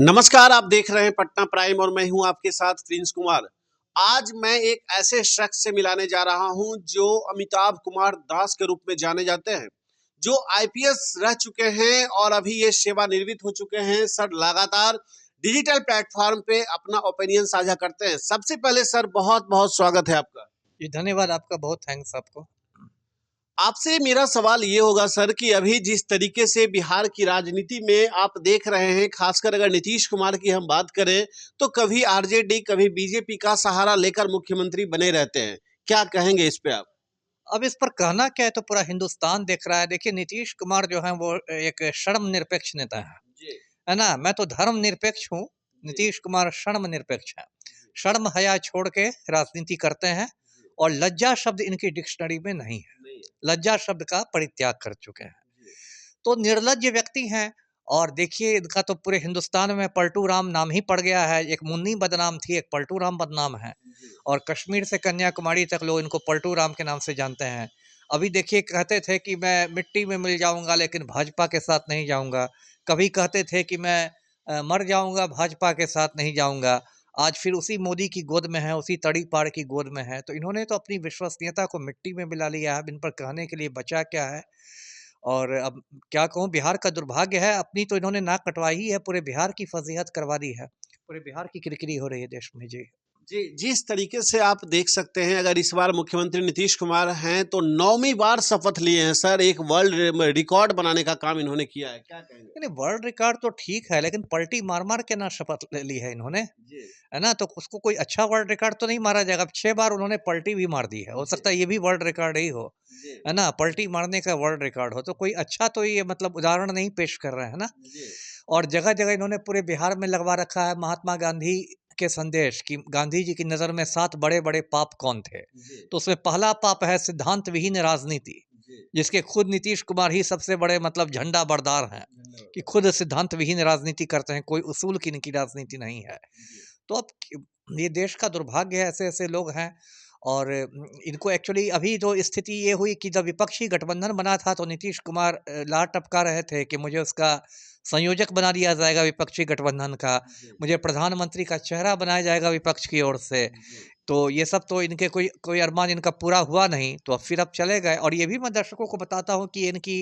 नमस्कार, आप देख रहे हैं पटना प्राइम और मैं हूं आपके साथ प्रिंस कुमार। आज मैं एक ऐसे शख्स से मिलाने जा रहा हूं जो अमिताभ कुमार दास के रूप में जाने जाते हैं, जो आईपीएस रह चुके हैं और अभी ये सेवानिवृत्त हो चुके हैं। सर लगातार डिजिटल प्लेटफॉर्म पे अपना ओपिनियन साझा करते हैं। सबसे पहले सर बहुत बहुत स्वागत है आपका। जी धन्यवाद आपका, बहुत थैंक्स आपको। आपसे मेरा सवाल ये होगा सर कि अभी जिस तरीके से बिहार की राजनीति में आप देख रहे हैं, खासकर अगर नीतीश कुमार की हम बात करें तो कभी आरजेडी कभी बीजेपी का सहारा लेकर मुख्यमंत्री बने रहते हैं। क्या कहेंगे इस पे आप? अब इस पर कहना क्या है, तो पूरा हिंदुस्तान देख रहा है। देखिए नीतीश कुमार जो है वो एक शर्म निरपेक्ष नेता जी। है ना। मैं तो धर्म निरपेक्ष हूँ, जी। नीतीश कुमार शर्म निरपेक्ष है। शर्म हया छोड़ के राजनीति करते हैं और लज्जा शब्द इनकी डिक्शनरी में नहीं है। नहीं है। लज्जा शब्द का परित्याग कर चुके हैं, जी। तो निर्लज्ज व्यक्ति हैं। और देखिए इनका तो पूरे हिंदुस्तान में पलटू राम नाम ही पड़ गया है। एक मुन्नी बदनाम थी, एक पलटू राम बदनाम है। जी। और कश्मीर से कन्याकुमारी तक लोग इनको पलटू राम के नाम से जानते हैं। अभी देखिए कहते थे कि मैं मिट्टी में मिल जाऊंगा लेकिन भाजपा के साथ नहीं जाऊंगा। कभी कहते थे कि मैं मर जाऊंगा, भाजपा के साथ नहीं जाऊंगा। आज फिर उसी मोदी की गोद में है, उसी तड़ी पार की गोद में है। तो इन्होंने तो अपनी विश्वसनीयता को मिट्टी में मिला लिया है। अब इन पर कहने के लिए बचा क्या है। और अब क्या कहूँ, बिहार का दुर्भाग्य है, अपनी तो इन्होंने नाक कटवाई ही है, पूरे बिहार की फजीहत करवा दी है। पूरे बिहार की किरकिरी हो रही है देश में। जी जी, जिस तरीके से आप देख सकते हैं, अगर इस बार मुख्यमंत्री नीतीश कुमार हैं तो 9वीं बार शपथ लिए हैं सर। एक वर्ल्ड रिकॉर्ड बनाने का काम इन्होंने किया है। क्या कहेंगे? नहीं, वर्ल्ड रिकॉर्ड तो ठीक है, लेकिन पलटी मार मार के ना शपथ ले ली है इन्होंने, जी। है ना। तो उसको कोई अच्छा वर्ल्ड रिकॉर्ड तो नहीं मारा जाएगा। अब 6 बार उन्होंने पलटी भी मार दी है, हो जी। सकता है ये भी वर्ल्ड रिकॉर्ड ही हो, जी। है ना। पलटी मारने का वर्ल्ड रिकॉर्ड हो तो कोई अच्छा तो ये मतलब उदाहरण नहीं पेश कर रहे हैं ना। जी। और जगह जगह इन्होंने पूरे बिहार में लगवा रखा है महात्मा गांधी के संदेश कि गांधी जी की नज़र में 7 बड़े बड़े पाप कौन थे। जी। तो उसमें पहला पाप है सिद्धांत विहीन राजनीति, जी। जिसके खुद नीतीश कुमार ही सबसे बड़े मतलब झंडा बरदार हैं कि धन्यवाद। खुद सिद्धांत विहीन राजनीति करते हैं, कोई उसूल की इनकी राजनीति नहीं है। जी। तो अब ये देश का दुर्भाग्य है, ऐसे ऐसे लोग हैं। और इनको एक्चुअली अभी जो स्थिति ये हुई कि जब विपक्षी गठबंधन बना था तो नीतीश कुमार लार टपका रहे थे कि मुझे उसका संयोजक बना दिया जाएगा विपक्षी गठबंधन का, जी। मुझे प्रधानमंत्री का चेहरा बनाया जाएगा विपक्ष की ओर से। जी। तो ये सब तो इनके कोई कोई अरमान इनका पूरा हुआ नहीं, तो अब फिर अब चले गए। और ये भी मैं दर्शकों को बताता हूँ कि इनकी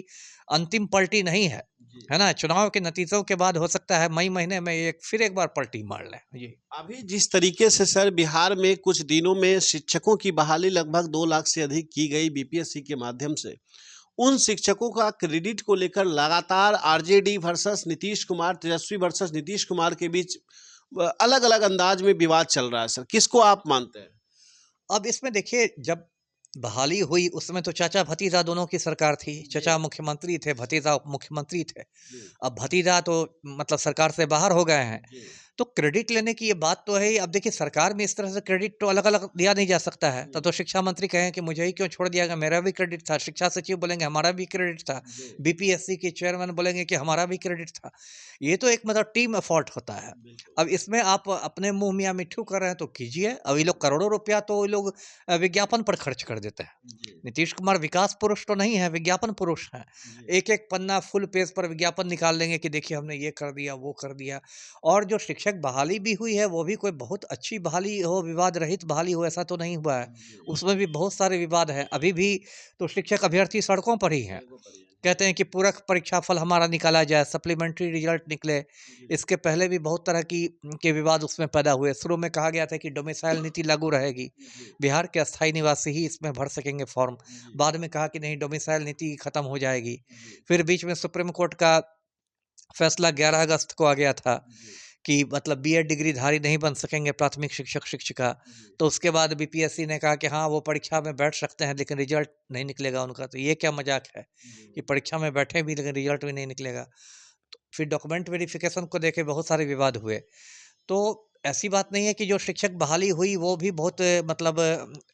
अंतिम पलटी नहीं जी। है ना। चुनाव के नतीजों के बाद हो सकता है मई महीने में फिर एक बार पलटी मार लें। जी अभी जिस तरीके से सर बिहार में कुछ दिनों में शिक्षकों की बहाली लगभग 2 लाख से अधिक की गई बीपीएससी के माध्यम से, उन शिक्षकों का क्रेडिट को लेकर लगातार आरजेडी वर्सेस नीतीश कुमार, तेजस्वी वर्सेस नीतीश कुमार के बीच अलग अलग अंदाज में विवाद चल रहा है सर। किसको आप मानते हैं? अब इसमें देखिए, जब बहाली हुई उसमें तो चाचा भतीजा दोनों की सरकार थी। जी। चाचा मुख्यमंत्री थे, भतीजा उप मुख्यमंत्री थे। जी। अब भतीजा तो मतलब सरकार से बाहर हो गए हैं। जी। तो क्रेडिट लेने की ये बात तो है ही। अब देखिए सरकार में इस तरह से क्रेडिट तो अलग अलग दिया नहीं जा सकता है। तब तो शिक्षा मंत्री कहें कि मुझे ही क्यों छोड़ दिया गया, मेरा भी क्रेडिट था। शिक्षा सचिव बोलेंगे हमारा भी क्रेडिट था। जी। बीपीएससी के चेयरमैन बोलेंगे कि हमारा भी क्रेडिट था। ये तो एक मतलब टीम एफर्ट होता है। बिल्कुल। अब इसमें आप अपने मुंह मियाँ मिट्ठू कर रहे हैं तो कीजिए। अब ये लोग करोड़ों रुपया तो ये लोग विज्ञापन पर खर्च कर देते हैं। जी। नीतीश कुमार विकास पुरुष तो नहीं है, विज्ञापन पुरुष हैं। जी। एक एक पन्ना फुल पेज पर विज्ञापन निकाल देंगे कि देखिए हमने ये कर दिया वो कर दिया। और जो शिक्षक बहाली भी हुई है वो भी कोई बहुत अच्छी बहाली हो, विवाद रहित बहाली हो, ऐसा तो नहीं हुआ है। जी। उसमें भी बहुत सारे विवाद हैं अभी भी। तो शिक्षक अभ्यर्थी सड़कों पर ही हैं, सड़कों पर ही है। कहते हैं कि पूरक परीक्षाफल हमारा निकाला जाए, सप्लीमेंट्री रिजल्ट निकले। जी। इसके पहले भी बहुत तरह की के विवाद उसमें पैदा हुए। शुरू में कहा गया था कि डोमिसाइल नीति लागू रहेगी, जी। बिहार के अस्थायी निवासी ही इसमें भर सकेंगे फॉर्म। जी। बाद में कहा कि नहीं, डोमिसाइल नीति खत्म हो जाएगी। जी। फिर बीच में सुप्रीम कोर्ट का फैसला 11 अगस्त को आ गया था जी। कि मतलब बीएड डिग्रीधारी नहीं बन सकेंगे प्राथमिक शिक्षक शिक्षिका। जी। तो उसके बाद बीपीएससी ने कहा कि हाँ वो परीक्षा में बैठ सकते हैं लेकिन रिजल्ट नहीं निकलेगा उनका। तो ये क्या मजाक है जी। कि परीक्षा में बैठे भी लेकिन रिजल्ट भी नहीं निकलेगा। तो फिर डॉक्यूमेंट वेरिफिकेशन को लेके बहुत सारे विवाद हुए। तो ऐसी बात नहीं है कि जो शिक्षक बहाली हुई वो भी बहुत मतलब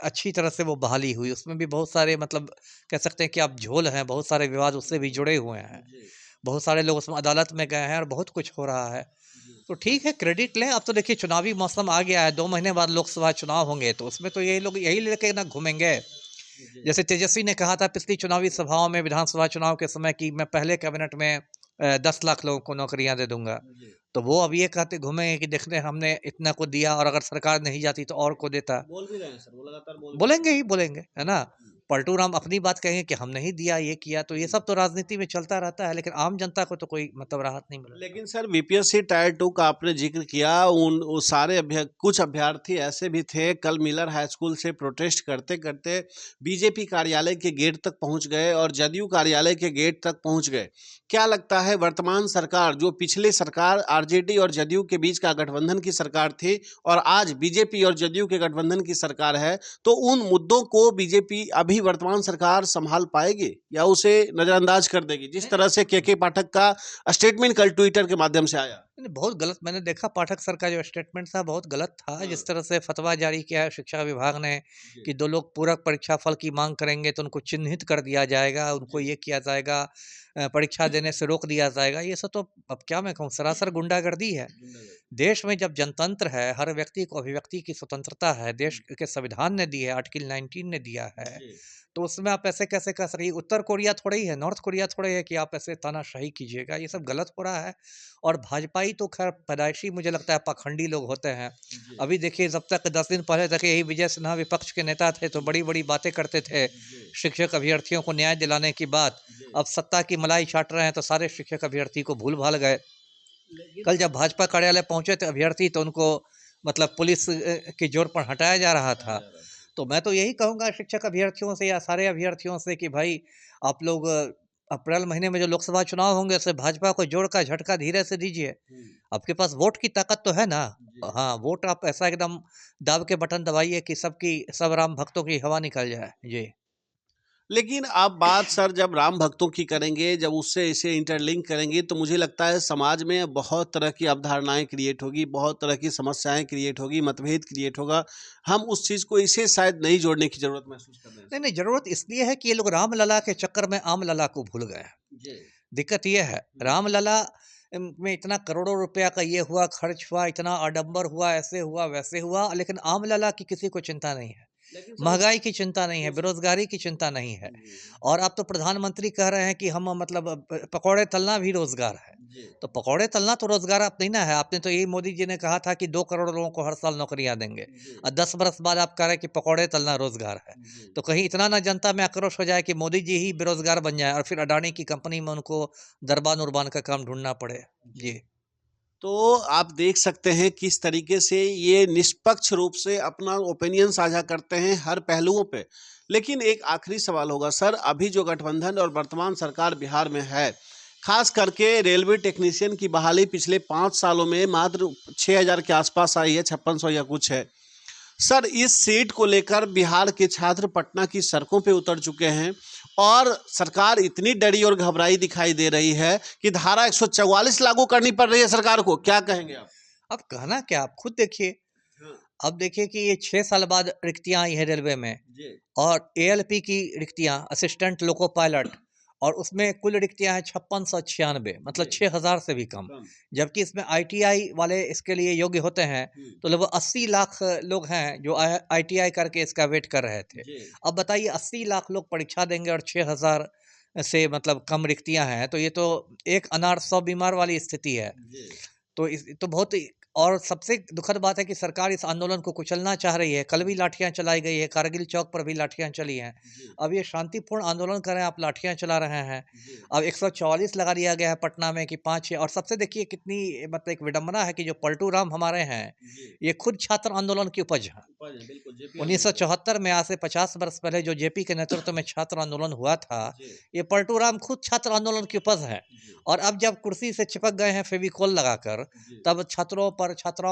अच्छी तरह से वो बहाली हुई। उसमें भी बहुत सारे मतलब कह सकते हैं कि आप झोल हैं, बहुत सारे विवाद उससे भी जुड़े हुए हैं। जी। बहुत सारे लोग उसमें अदालत में गए हैं और बहुत कुछ हो रहा है। जी। तो ठीक है, क्रेडिट लें। अब तो देखिए चुनावी मौसम आ गया है, 2 महीने बाद लोकसभा चुनाव होंगे तो उसमें तो यही लोग यही लेके ना घूमेंगे। जी। जैसे तेजस्वी ने कहा था पिछली चुनावी सभाओं में, विधानसभा चुनाव के समय, कि मैं पहले कैबिनेट में 10 लाख लोगों को नौकरियां दे दूंगा। तो वो अब ये कहते घूमेंगे कि देखते हमने इतना को दिया और अगर सरकार नहीं जाती तो और को देता। बोल भी रहे हैं सर, वो लगातार बोल भी बोलेंगे रहे ही बोलेंगे, है ना? पलटू राम अपनी बात कहेंगे कि हम नहीं दिया, ये किया, तो ये सब तो राजनीति में चलता रहता है, लेकिन आम जनता को तो कोई मतलब राहत नहीं मिल हैं। रहा। लेकिन सर बीपीएससी टायर 2 का आपने जिक्र किया, उन वो सारे कुछ अभ्यर्थी ऐसे भी थे, कल मिलर हाई स्कूल से प्रोटेस्ट करते करते बीजेपी कार्यालय के गेट तक पहुंच गए और जदयू कार्यालय के गेट तक पहुंच गए। क्या लगता है वर्तमान सरकार, जो पिछले सरकार आरजेडी और जदयू के बीच का गठबंधन की सरकार थी और आज बीजेपी और जदयू के गठबंधन की सरकार है, तो उन मुद्दों को बीजेपी अभी वर्तमान सरकार संभाल पाएगी या उसे नजरअंदाज कर देगी, जिस तरह से के पाठक का स्टेटमेंट कल ट्विटर के माध्यम से आया? नहीं, बहुत गलत मैंने देखा पाठक सर का जो स्टेटमेंट था बहुत गलत था। जिस तरह से फतवा जारी किया है शिक्षा विभाग ने कि 2 लोग पूरक परीक्षा फल की मांग करेंगे तो उनको चिन्हित कर दिया जाएगा, उनको ये किया जाएगा, परीक्षा देने से रोक दिया जाएगा। ये सब तो अब क्या मैं कहूँ, सरासर गुंडागर्दी है। देश में जब जनतंत्र है, हर व्यक्ति को अभिव्यक्ति की स्वतंत्रता है, देश के संविधान ने दी है, आर्टिकल 19 ने दिया है, तो उसमें आप ऐसे कैसे कह सकते? उत्तर कोरिया थोड़ा ही है, नॉर्थ कोरिया थोड़ा ही है कि आप ऐसे तानाशाही कीजिएगा। ये सब गलत हो रहा है। और भाजपाई तो खैर पैदाइशी मुझे लगता है पाखंडी लोग होते हैं। अभी देखिए, जब तक 10 दिन पहले तक यही विजय सिन्हा विपक्ष के नेता थे तो बड़ी बड़ी बातें करते थे शिक्षक अभ्यर्थियों को न्याय दिलाने की बात। अब सत्ता की मलाई चाट रहे हैं तो सारे शिक्षक अभ्यर्थी को भूल भाल गए। कल जब भाजपा कार्यालय पहुंचे थे अभ्यर्थी तो उनको मतलब पुलिस के जोर पर हटाया जा रहा था। तो मैं तो यही कहूँगा शिक्षक अभ्यर्थियों से या सारे अभ्यर्थियों से कि भाई आप लोग अप्रैल महीने में जो लोकसभा चुनाव होंगे उससे भाजपा को जोड़ का झटका धीरे से दीजिए। आपके पास वोट की ताकत तो है ना। हाँ, वोट आप ऐसा एकदम दाब के बटन दबाइए कि सब राम भक्तों की हवा निकल जाए। जी। लेकिन आप बात सर जब राम भक्तों की करेंगे, जब उससे इसे इंटरलिंक करेंगे, तो मुझे लगता है समाज में बहुत तरह की अवधारणाएं क्रिएट होगी, बहुत तरह की समस्याएं क्रिएट होगी, मतभेद क्रिएट होगा। हम उस चीज़ को इसे शायद नहीं जोड़ने की ज़रूरत महसूस कर रहे हैं। नहीं नहीं, जरूरत इसलिए है कि ये लोग रामलला के चक्कर में आम लला को भूल गए। जी। दिक्कत ये है, रामलला में इतना करोड़ों रुपया का ये हुआ, खर्च हुआ, इतना आडंबर हुआ, ऐसे हुआ वैसे हुआ, लेकिन आम लला की किसी को चिंता नहीं है। महंगाई की चिंता नहीं है, बेरोजगारी की चिंता नहीं है। और अब तो प्रधानमंत्री कह रहे हैं कि हम मतलब पकौड़े तलना भी रोजगार है। तो पकौड़े तलना तो रोजगार आप नहीं ना है। आपने तो यही मोदी जी ने कहा था कि 2 करोड़ लोगों को हर साल नौकरियां देंगे और 10 बरस बाद आप कह रहे हैं कि पकौड़े तलना रोजगार है। तो कहीं इतना ना जनता में आक्रोश हो जाए कि मोदी जी ही बेरोजगार बन जाए और फिर अडानी की कंपनी में उनको दरबान उरबान का काम ढूंढना पड़े। जी। तो आप देख सकते हैं किस तरीके से ये निष्पक्ष रूप से अपना ओपिनियन साझा करते हैं हर पहलुओं पे। लेकिन एक आखिरी सवाल होगा सर, अभी जो गठबंधन और वर्तमान सरकार बिहार में है, खास करके रेलवे टेक्नीशियन की बहाली पिछले 5 सालों में मात्र 6000 के आसपास आई है, 5600 या कुछ है। सर इस सीट को लेकर बिहार के छात्र पटना की सड़कों पे उतर चुके हैं और सरकार इतनी डरी और घबराई दिखाई दे रही है कि धारा 144 लागू करनी पड़ रही है सरकार को। क्या कहेंगे आप? अब कहना क्या, आप खुद देखिए। हाँ। अब देखिए कि ये 6 साल बाद रिक्तियां आई है रेलवे में जी। और एएलपी की रिक्तियां, असिस्टेंट लोको पायलट, और उसमें कुल रिक्तियां हैं 5696, मतलब 6000 से भी कम। जबकि इसमें आईटीआई वाले इसके लिए योग्य होते हैं तो लगभग 80 लाख लोग हैं जो आईटीआई करके इसका वेट कर रहे थे। अब बताइए 80 लाख लोग परीक्षा देंगे और 6000 से मतलब कम रिक्तियां हैं, तो ये तो एक अनार 100 बीमार वाली स्थिति है। तो तो बहुत और सबसे दुखद बात है कि सरकार इस आंदोलन को कुचलना चाह रही है। कल भी लाठियां चलाई गई है, कारगिल चौक पर भी लाठियां चली हैं। अब ये शांतिपूर्ण आंदोलन कर रहे हैं, आप लाठियां चला रहे हैं। अब 144 लगा दिया गया है पटना में कि 5 और सबसे देखिए कितनी मतलब एक विडंबना है कि जो पलटू राम हमारे हैं ये खुद छात्र आंदोलन की उपज है। 1974 में, आज से 50 वर्ष पहले जो जेपी के नेतृत्व में छात्र आंदोलन हुआ था, ये पलटू राम खुद छात्र आंदोलन की उपज है। और अब जब कुर्सी से चिपक गए हैं फेविकोल लगाकर, तब छात्राओं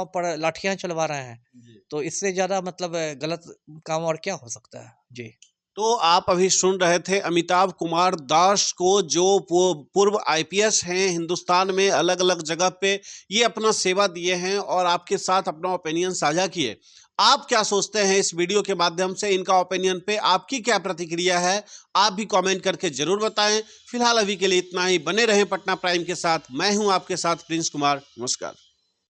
पर लाठियां चलवा रहे हैं। तो इससे ज्यादा मतलब गलत काम और क्या हो सकता है। जी। तो आप अभी सुन रहे थे अमिताभ कुमार दास को, जो पूर्व आईपीएस हैं, हिंदुस्तान में अलग अलग जगह पे ये अपना सेवा दिए हैं और आपके साथ अपना ओपिनियन साझा किए। आप क्या सोचते हैं इस वीडियो के माध्यम से, इनका ओपिनियन पे आपकी क्या प्रतिक्रिया है, आप भी कमेंट करके जरूर बताएं। फिलहाल अभी के लिए इतना ही। बने रहें पटना प्राइम के साथ। मैं हूं आपके साथ प्रिंस कुमार। नमस्कार।